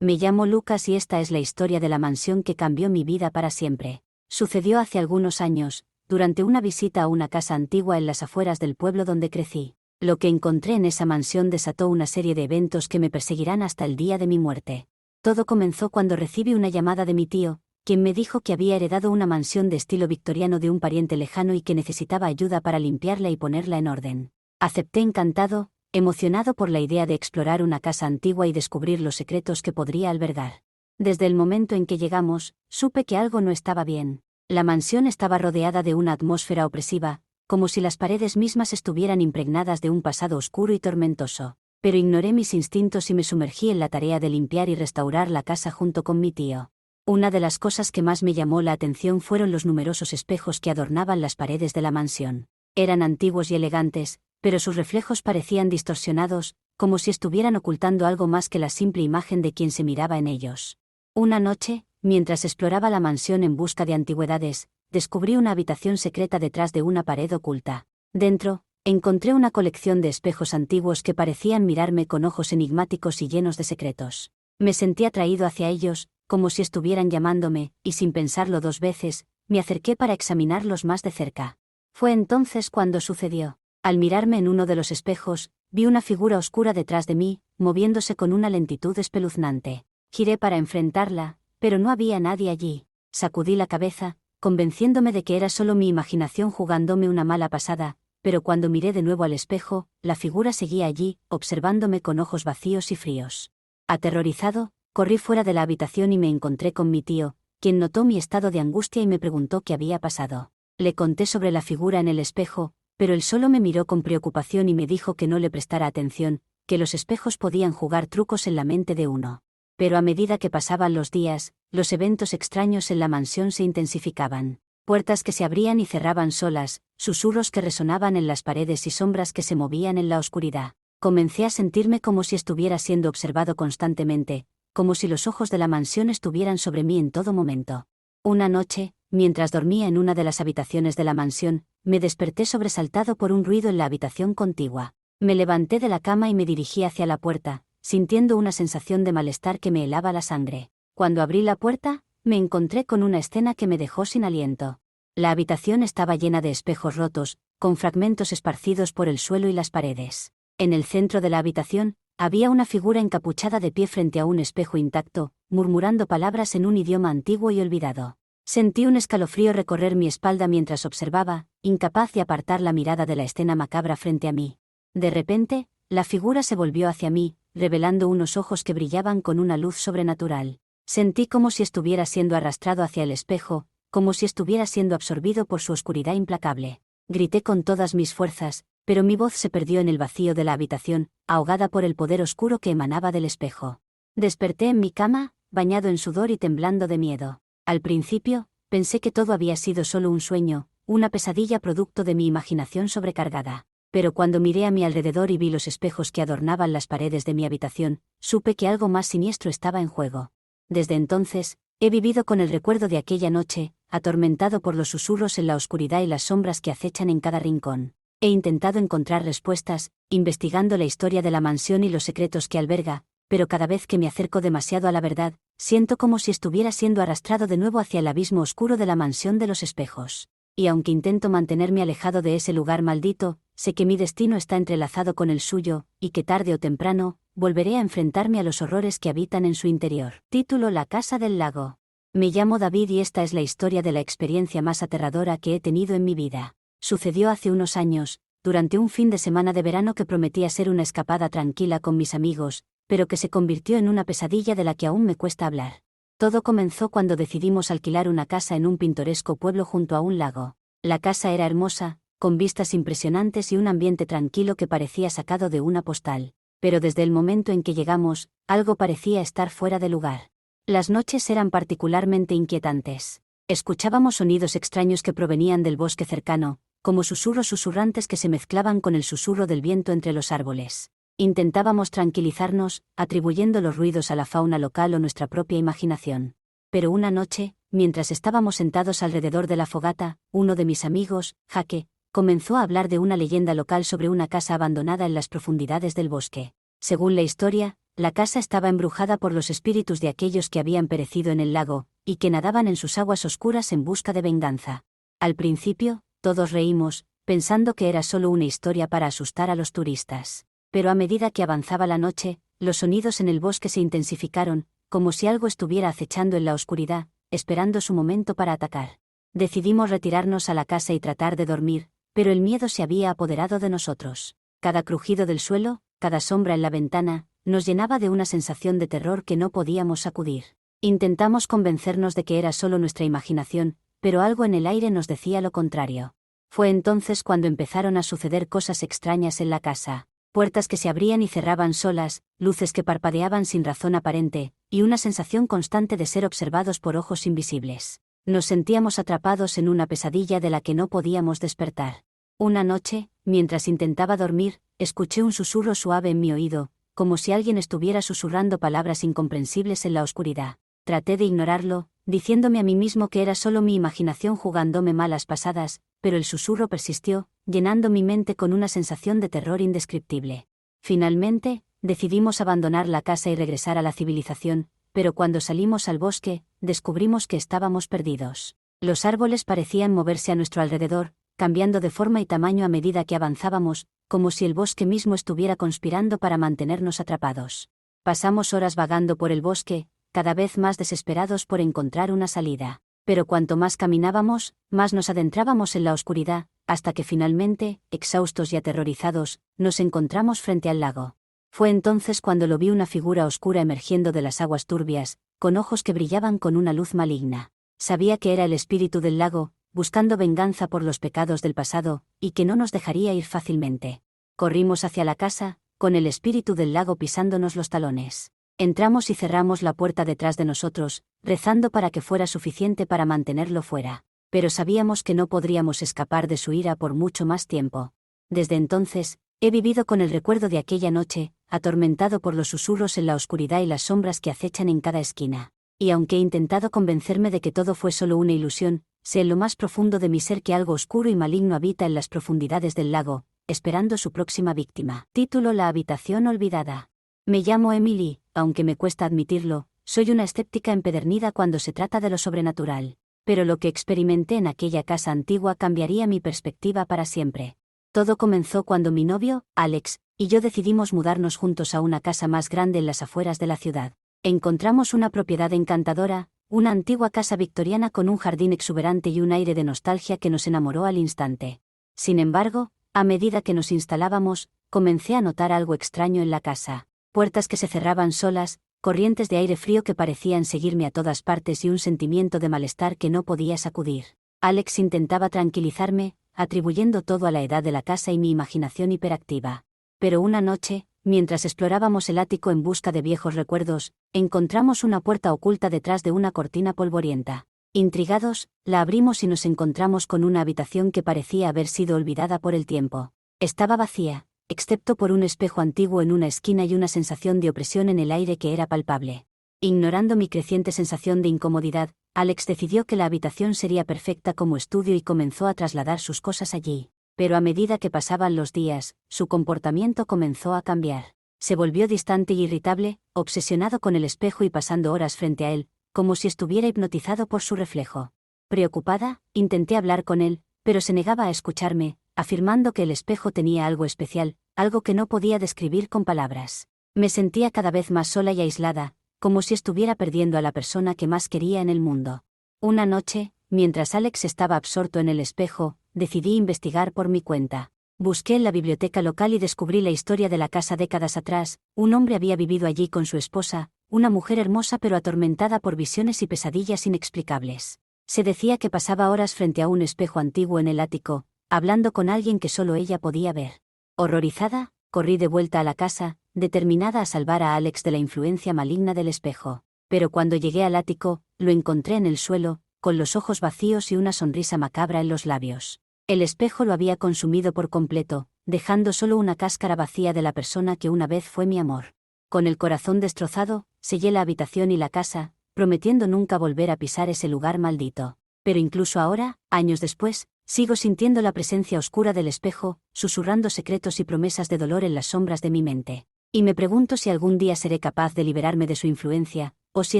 Me llamo Lucas y esta es la historia de la mansión que cambió mi vida para siempre. Sucedió hace algunos años, durante una visita a una casa antigua en las afueras del pueblo donde crecí. Lo que encontré en esa mansión desató una serie de eventos que me perseguirán hasta el día de mi muerte. Todo comenzó cuando recibí una llamada de mi tío, quien me dijo que había heredado una mansión de estilo victoriano de un pariente lejano y que necesitaba ayuda para limpiarla y ponerla en orden. Acepté encantado, emocionado por la idea de explorar una casa antigua y descubrir los secretos que podría albergar. Desde el momento en que llegamos, supe que algo no estaba bien. La mansión estaba rodeada de una atmósfera opresiva, como si las paredes mismas estuvieran impregnadas de un pasado oscuro y tormentoso. Pero ignoré mis instintos y me sumergí en la tarea de limpiar y restaurar la casa junto con mi tío. Una de las cosas que más me llamó la atención fueron los numerosos espejos que adornaban las paredes de la mansión. Eran antiguos y elegantes, pero sus reflejos parecían distorsionados, como si estuvieran ocultando algo más que la simple imagen de quien se miraba en ellos. Una noche, mientras exploraba la mansión en busca de antigüedades, descubrí una habitación secreta detrás de una pared oculta. Dentro, encontré una colección de espejos antiguos que parecían mirarme con ojos enigmáticos y llenos de secretos. Me sentí atraído hacia ellos, como si estuvieran llamándome, y sin pensarlo dos veces, me acerqué para examinarlos más de cerca. Fue entonces cuando sucedió. Al mirarme en uno de los espejos, vi una figura oscura detrás de mí, moviéndose con una lentitud espeluznante. Giré para enfrentarla, pero no había nadie allí. Sacudí la cabeza, convenciéndome de que era solo mi imaginación jugándome una mala pasada, pero cuando miré de nuevo al espejo, la figura seguía allí, observándome con ojos vacíos y fríos. Aterrorizado, corrí fuera de la habitación y me encontré con mi tío, quien notó mi estado de angustia y me preguntó qué había pasado. Le conté sobre la figura en el espejo, pero él solo me miró con preocupación y me dijo que no le prestara atención, que los espejos podían jugar trucos en la mente de uno. Pero a medida que pasaban los días, los eventos extraños en la mansión se intensificaban. Puertas que se abrían y cerraban solas, susurros que resonaban en las paredes y sombras que se movían en la oscuridad. Comencé a sentirme como si estuviera siendo observado constantemente, como si los ojos de la mansión estuvieran sobre mí en todo momento. Una noche, mientras dormía en una de las habitaciones de la mansión, me desperté sobresaltado por un ruido en la habitación contigua. Me levanté de la cama y me dirigí hacia la puerta, sintiendo una sensación de malestar que me helaba la sangre. Cuando abrí la puerta, me encontré con una escena que me dejó sin aliento. La habitación estaba llena de espejos rotos, con fragmentos esparcidos por el suelo y las paredes. En el centro de la habitación, había una figura encapuchada de pie frente a un espejo intacto, murmurando palabras en un idioma antiguo y olvidado. Sentí un escalofrío recorrer mi espalda mientras observaba, incapaz de apartar la mirada de la escena macabra frente a mí. De repente, la figura se volvió hacia mí, revelando unos ojos que brillaban con una luz sobrenatural. Sentí como si estuviera siendo arrastrado hacia el espejo, como si estuviera siendo absorbido por su oscuridad implacable. Grité con todas mis fuerzas, pero mi voz se perdió en el vacío de la habitación, ahogada por el poder oscuro que emanaba del espejo. Desperté en mi cama, bañado en sudor y temblando de miedo. Al principio, pensé que todo había sido solo un sueño, una pesadilla producto de mi imaginación sobrecargada. Pero cuando miré a mi alrededor y vi los espejos que adornaban las paredes de mi habitación, supe que algo más siniestro estaba en juego. Desde entonces, he vivido con el recuerdo de aquella noche, atormentado por los susurros en la oscuridad y las sombras que acechan en cada rincón. He intentado encontrar respuestas, investigando la historia de la mansión y los secretos que alberga, pero cada vez que me acerco demasiado a la verdad, siento como si estuviera siendo arrastrado de nuevo hacia el abismo oscuro de la mansión de los espejos. Y aunque intento mantenerme alejado de ese lugar maldito, sé que mi destino está entrelazado con el suyo, y que tarde o temprano, volveré a enfrentarme a los horrores que habitan en su interior. Título: La Casa del Lago. Me llamo David y esta es la historia de la experiencia más aterradora que he tenido en mi vida. Sucedió hace unos años, durante un fin de semana de verano que prometía ser una escapada tranquila con mis amigos, pero que se convirtió en una pesadilla de la que aún me cuesta hablar. Todo comenzó cuando decidimos alquilar una casa en un pintoresco pueblo junto a un lago. La casa era hermosa, con vistas impresionantes y un ambiente tranquilo que parecía sacado de una postal. Pero desde el momento en que llegamos, algo parecía estar fuera de lugar. Las noches eran particularmente inquietantes. Escuchábamos sonidos extraños que provenían del bosque cercano, como susurros susurrantes que se mezclaban con el susurro del viento entre los árboles. Intentábamos tranquilizarnos, atribuyendo los ruidos a la fauna local o nuestra propia imaginación. Pero una noche, mientras estábamos sentados alrededor de la fogata, uno de mis amigos, Jaque, comenzó a hablar de una leyenda local sobre una casa abandonada en las profundidades del bosque. Según la historia, la casa estaba embrujada por los espíritus de aquellos que habían perecido en el lago, y que nadaban en sus aguas oscuras en busca de venganza. Al principio, todos reímos, pensando que era solo una historia para asustar a los turistas. Pero a medida que avanzaba la noche, los sonidos en el bosque se intensificaron, como si algo estuviera acechando en la oscuridad, esperando su momento para atacar. Decidimos retirarnos a la casa y tratar de dormir, pero el miedo se había apoderado de nosotros. Cada crujido del suelo, cada sombra en la ventana, nos llenaba de una sensación de terror que no podíamos sacudir. Intentamos convencernos de que era solo nuestra imaginación, pero algo en el aire nos decía lo contrario. Fue entonces cuando empezaron a suceder cosas extrañas en la casa. Puertas que se abrían y cerraban solas, luces que parpadeaban sin razón aparente, y una sensación constante de ser observados por ojos invisibles. Nos sentíamos atrapados en una pesadilla de la que no podíamos despertar. Una noche, mientras intentaba dormir, escuché un susurro suave en mi oído, como si alguien estuviera susurrando palabras incomprensibles en la oscuridad. Traté de ignorarlo, diciéndome a mí mismo que era solo mi imaginación jugándome malas pasadas, pero el susurro persistió, llenando mi mente con una sensación de terror indescriptible. Finalmente, decidimos abandonar la casa y regresar a la civilización, pero cuando salimos al bosque, descubrimos que estábamos perdidos. Los árboles parecían moverse a nuestro alrededor, cambiando de forma y tamaño a medida que avanzábamos, como si el bosque mismo estuviera conspirando para mantenernos atrapados. Pasamos horas vagando por el bosque, cada vez más desesperados por encontrar una salida. Pero cuanto más caminábamos, más nos adentrábamos en la oscuridad, hasta que finalmente, exhaustos y aterrorizados, nos encontramos frente al lago. Fue entonces cuando lo vi, una figura oscura emergiendo de las aguas turbias, con ojos que brillaban con una luz maligna. Sabía que era el espíritu del lago, buscando venganza por los pecados del pasado, y que no nos dejaría ir fácilmente. Corrimos hacia la casa, con el espíritu del lago pisándonos los talones. Entramos y cerramos la puerta detrás de nosotros, rezando para que fuera suficiente para mantenerlo fuera. Pero sabíamos que no podríamos escapar de su ira por mucho más tiempo. Desde entonces, he vivido con el recuerdo de aquella noche, atormentado por los susurros en la oscuridad y las sombras que acechan en cada esquina. Y aunque he intentado convencerme de que todo fue solo una ilusión, sé en lo más profundo de mi ser que algo oscuro y maligno habita en las profundidades del lago, esperando su próxima víctima. Título: La habitación olvidada. Me llamo Emily, aunque me cuesta admitirlo, soy una escéptica empedernida cuando se trata de lo sobrenatural. Pero lo que experimenté en aquella casa antigua cambiaría mi perspectiva para siempre. Todo comenzó cuando mi novio, Alex, y yo decidimos mudarnos juntos a una casa más grande en las afueras de la ciudad. Encontramos una propiedad encantadora, una antigua casa victoriana con un jardín exuberante y un aire de nostalgia que nos enamoró al instante. Sin embargo, a medida que nos instalábamos, comencé a notar algo extraño en la casa. Puertas que se cerraban solas, corrientes de aire frío que parecían seguirme a todas partes y un sentimiento de malestar que no podía sacudir. Alex intentaba tranquilizarme, atribuyendo todo a la edad de la casa y mi imaginación hiperactiva. Pero una noche, mientras explorábamos el ático en busca de viejos recuerdos, encontramos una puerta oculta detrás de una cortina polvorienta. Intrigados, la abrimos y nos encontramos con una habitación que parecía haber sido olvidada por el tiempo. Estaba vacía, excepto por un espejo antiguo en una esquina y una sensación de opresión en el aire que era palpable. Ignorando mi creciente sensación de incomodidad, Alex decidió que la habitación sería perfecta como estudio y comenzó a trasladar sus cosas allí. Pero a medida que pasaban los días, su comportamiento comenzó a cambiar. Se volvió distante y irritable, obsesionado con el espejo y pasando horas frente a él, como si estuviera hipnotizado por su reflejo. Preocupada, intenté hablar con él, pero se negaba a escucharme, afirmando que el espejo tenía algo especial, algo que no podía describir con palabras. Me sentía cada vez más sola y aislada, como si estuviera perdiendo a la persona que más quería en el mundo. Una noche, mientras Alex estaba absorto en el espejo, decidí investigar por mi cuenta. Busqué en la biblioteca local y descubrí la historia de la casa décadas atrás. Un hombre había vivido allí con su esposa, una mujer hermosa pero atormentada por visiones y pesadillas inexplicables. Se decía que pasaba horas frente a un espejo antiguo en el ático, hablando con alguien que solo ella podía ver. Horrorizada, corrí de vuelta a la casa, determinada a salvar a Alex de la influencia maligna del espejo. Pero cuando llegué al ático, lo encontré en el suelo, con los ojos vacíos y una sonrisa macabra en los labios. El espejo lo había consumido por completo, dejando solo una cáscara vacía de la persona que una vez fue mi amor. Con el corazón destrozado, sellé la habitación y la casa, prometiendo nunca volver a pisar ese lugar maldito. Pero incluso ahora, años después, sigo sintiendo la presencia oscura del espejo, susurrando secretos y promesas de dolor en las sombras de mi mente. Y me pregunto si algún día seré capaz de liberarme de su influencia, o si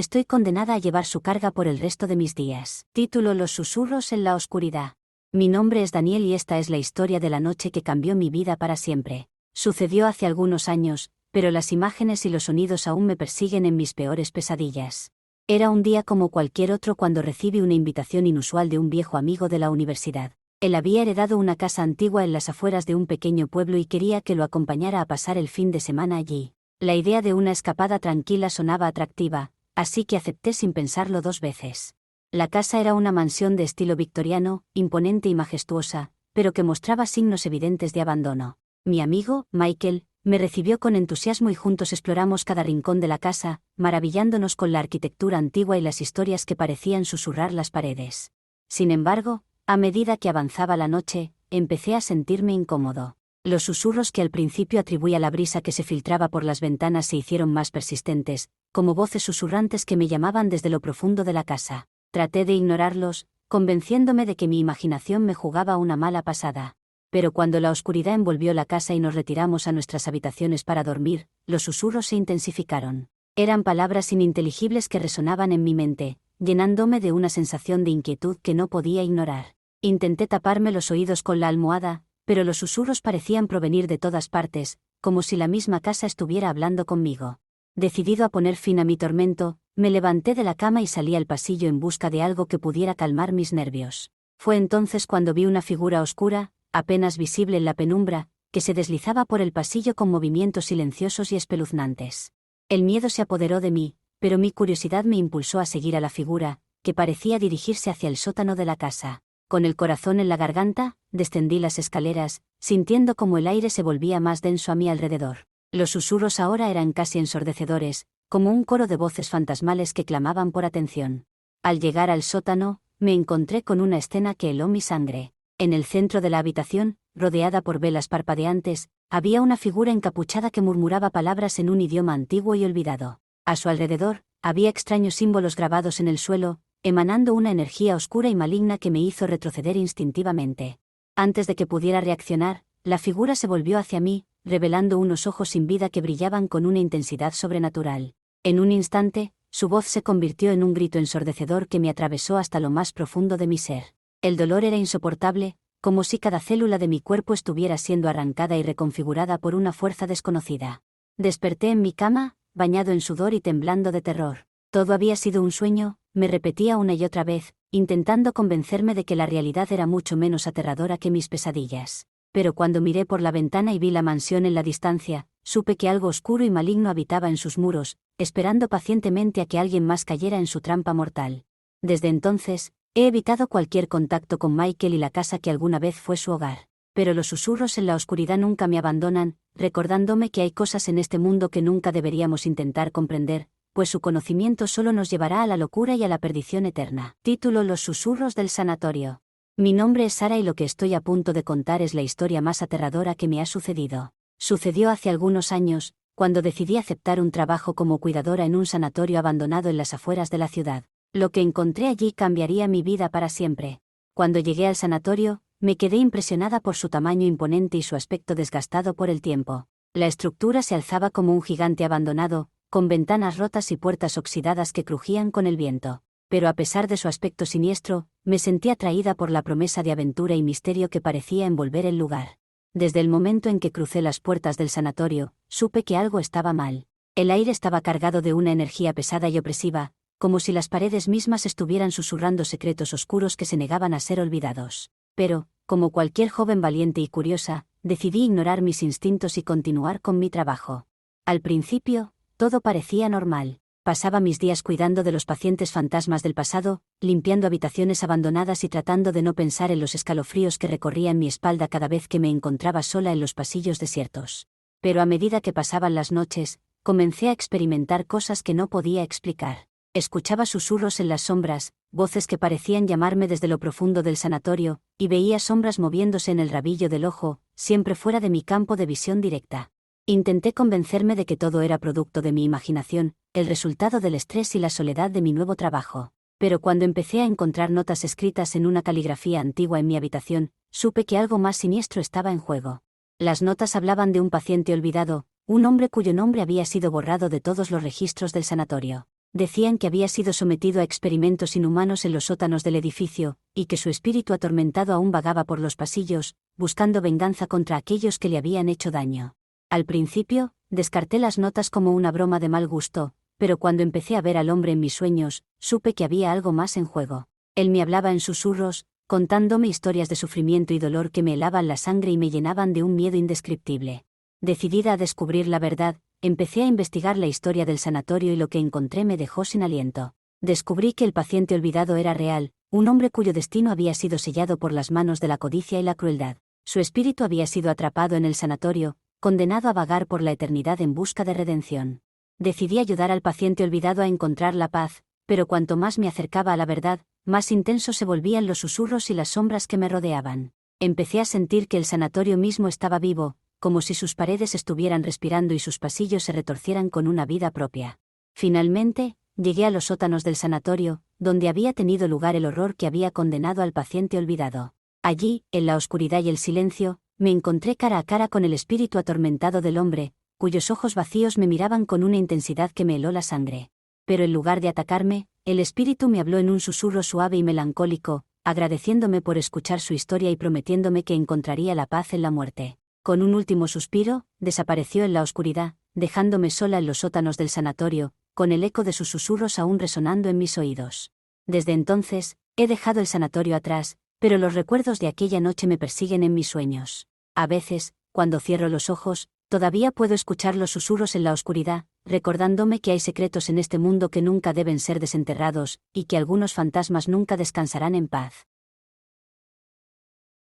estoy condenada a llevar su carga por el resto de mis días. Título: Los susurros en la oscuridad. Mi nombre es Daniel y esta es la historia de la noche que cambió mi vida para siempre. Sucedió hace algunos años, pero las imágenes y los sonidos aún me persiguen en mis peores pesadillas. Era un día como cualquier otro cuando recibí una invitación inusual de un viejo amigo de la universidad. Él había heredado una casa antigua en las afueras de un pequeño pueblo y quería que lo acompañara a pasar el fin de semana allí. La idea de una escapada tranquila sonaba atractiva, así que acepté sin pensarlo dos veces. La casa era una mansión de estilo victoriano, imponente y majestuosa, pero que mostraba signos evidentes de abandono. Mi amigo, Michael, me recibió con entusiasmo y juntos exploramos cada rincón de la casa, maravillándonos con la arquitectura antigua y las historias que parecían susurrar las paredes. Sin embargo, a medida que avanzaba la noche, empecé a sentirme incómodo. Los susurros que al principio atribuí a la brisa que se filtraba por las ventanas se hicieron más persistentes, como voces susurrantes que me llamaban desde lo profundo de la casa. Traté de ignorarlos, convenciéndome de que mi imaginación me jugaba una mala pasada. Pero cuando la oscuridad envolvió la casa y nos retiramos a nuestras habitaciones para dormir, los susurros se intensificaron. Eran palabras ininteligibles que resonaban en mi mente, llenándome de una sensación de inquietud que no podía ignorar. Intenté taparme los oídos con la almohada, pero los susurros parecían provenir de todas partes, como si la misma casa estuviera hablando conmigo. Decidido a poner fin a mi tormento, me levanté de la cama y salí al pasillo en busca de algo que pudiera calmar mis nervios. Fue entonces cuando vi una figura oscura, apenas visible en la penumbra, que se deslizaba por el pasillo con movimientos silenciosos y espeluznantes. El miedo se apoderó de mí, pero mi curiosidad me impulsó a seguir a la figura, que parecía dirigirse hacia el sótano de la casa. Con el corazón en la garganta, descendí las escaleras, sintiendo como el aire se volvía más denso a mi alrededor. Los susurros ahora eran casi ensordecedores, como un coro de voces fantasmales que clamaban por atención. Al llegar al sótano, me encontré con una escena que heló mi sangre. En el centro de la habitación, rodeada por velas parpadeantes, había una figura encapuchada que murmuraba palabras en un idioma antiguo y olvidado. A su alrededor, había extraños símbolos grabados en el suelo, emanando una energía oscura y maligna que me hizo retroceder instintivamente. Antes de que pudiera reaccionar, la figura se volvió hacia mí, revelando unos ojos sin vida que brillaban con una intensidad sobrenatural. En un instante, su voz se convirtió en un grito ensordecedor que me atravesó hasta lo más profundo de mi ser. El dolor era insoportable, como si cada célula de mi cuerpo estuviera siendo arrancada y reconfigurada por una fuerza desconocida. Desperté en mi cama, bañado en sudor y temblando de terror. Todo había sido un sueño, me repetía una y otra vez, intentando convencerme de que la realidad era mucho menos aterradora que mis pesadillas. Pero cuando miré por la ventana y vi la mansión en la distancia, supe que algo oscuro y maligno habitaba en sus muros, esperando pacientemente a que alguien más cayera en su trampa mortal. Desde entonces, he evitado cualquier contacto con Michael y la casa que alguna vez fue su hogar. Pero los susurros en la oscuridad nunca me abandonan, recordándome que hay cosas en este mundo que nunca deberíamos intentar comprender, pues su conocimiento solo nos llevará a la locura y a la perdición eterna. Título: Los susurros del sanatorio. Mi nombre es Sara y lo que estoy a punto de contar es la historia más aterradora que me ha sucedido. Sucedió hace algunos años, cuando decidí aceptar un trabajo como cuidadora en un sanatorio abandonado en las afueras de la ciudad. Lo que encontré allí cambiaría mi vida para siempre. Cuando llegué al sanatorio, me quedé impresionada por su tamaño imponente y su aspecto desgastado por el tiempo. La estructura se alzaba como un gigante abandonado, con ventanas rotas y puertas oxidadas que crujían con el viento. Pero a pesar de su aspecto siniestro, me sentí atraída por la promesa de aventura y misterio que parecía envolver el lugar. Desde el momento en que crucé las puertas del sanatorio, supe que algo estaba mal. El aire estaba cargado de una energía pesada y opresiva, como si las paredes mismas estuvieran susurrando secretos oscuros que se negaban a ser olvidados. Pero, como cualquier joven valiente y curiosa, decidí ignorar mis instintos y continuar con mi trabajo. Al principio, todo parecía normal. Pasaba mis días cuidando de los pacientes fantasmas del pasado, limpiando habitaciones abandonadas y tratando de no pensar en los escalofríos que recorrían mi espalda cada vez que me encontraba sola en los pasillos desiertos. Pero a medida que pasaban las noches, comencé a experimentar cosas que no podía explicar. Escuchaba susurros en las sombras, voces que parecían llamarme desde lo profundo del sanatorio, y veía sombras moviéndose en el rabillo del ojo, siempre fuera de mi campo de visión directa. Intenté convencerme de que todo era producto de mi imaginación, el resultado del estrés y la soledad de mi nuevo trabajo. Pero cuando empecé a encontrar notas escritas en una caligrafía antigua en mi habitación, supe que algo más siniestro estaba en juego. Las notas hablaban de un paciente olvidado, un hombre cuyo nombre había sido borrado de todos los registros del sanatorio. Decían que había sido sometido a experimentos inhumanos en los sótanos del edificio, y que su espíritu atormentado aún vagaba por los pasillos, buscando venganza contra aquellos que le habían hecho daño. Al principio, descarté las notas como una broma de mal gusto, pero cuando empecé a ver al hombre en mis sueños, supe que había algo más en juego. Él me hablaba en susurros, contándome historias de sufrimiento y dolor que me helaban la sangre y me llenaban de un miedo indescriptible. Decidida a descubrir la verdad, empecé a investigar la historia del sanatorio y lo que encontré me dejó sin aliento. Descubrí que el paciente olvidado era real, un hombre cuyo destino había sido sellado por las manos de la codicia y la crueldad. Su espíritu había sido atrapado en el sanatorio, condenado a vagar por la eternidad en busca de redención. Decidí ayudar al paciente olvidado a encontrar la paz, pero cuanto más me acercaba a la verdad, más intensos se volvían los susurros y las sombras que me rodeaban. Empecé a sentir que el sanatorio mismo estaba vivo, como si sus paredes estuvieran respirando y sus pasillos se retorcieran con una vida propia. Finalmente, llegué a los sótanos del sanatorio, donde había tenido lugar el horror que había condenado al paciente olvidado. Allí, en la oscuridad y el silencio, me encontré cara a cara con el espíritu atormentado del hombre, cuyos ojos vacíos me miraban con una intensidad que me heló la sangre. Pero en lugar de atacarme, el espíritu me habló en un susurro suave y melancólico, agradeciéndome por escuchar su historia y prometiéndome que encontraría la paz en la muerte. Con un último suspiro, desapareció en la oscuridad, dejándome sola en los sótanos del sanatorio, con el eco de sus susurros aún resonando en mis oídos. Desde entonces, he dejado el sanatorio atrás, pero los recuerdos de aquella noche me persiguen en mis sueños. A veces, cuando cierro los ojos, todavía puedo escuchar los susurros en la oscuridad, recordándome que hay secretos en este mundo que nunca deben ser desenterrados, y que algunos fantasmas nunca descansarán en paz.